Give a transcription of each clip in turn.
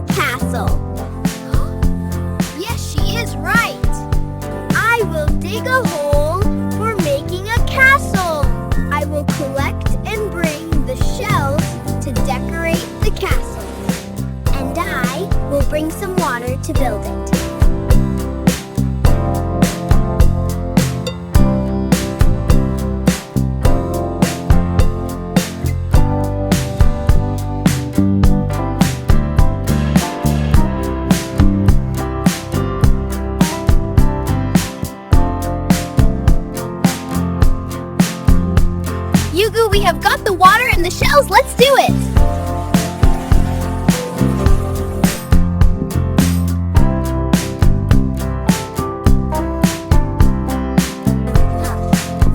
sandcastle. Yes, she is right. I will dig a hole for making a castle. I will collect and bring the shells to decorate the castle. And I will bring some water to build it. Yugu, we have got the water and the shells. Let's do it.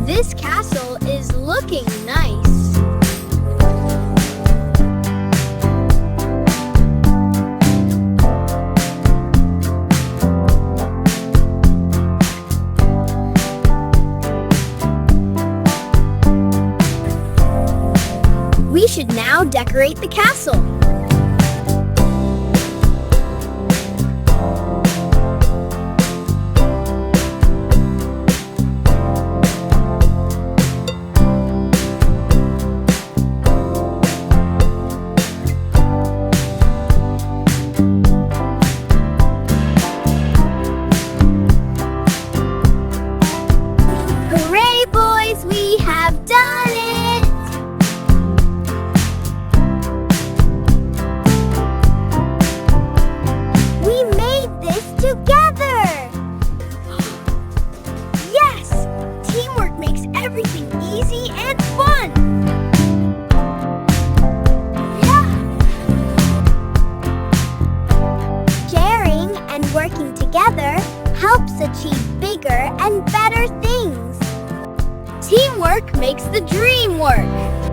This castle is looking nice. We should now decorate the castle. Hooray, boys! We have done it! We made this together! Yes! Teamwork makes everything easy and fun! Yeah! Sharing and working together helps achieve bigger and better things. Teamwork makes the dream work.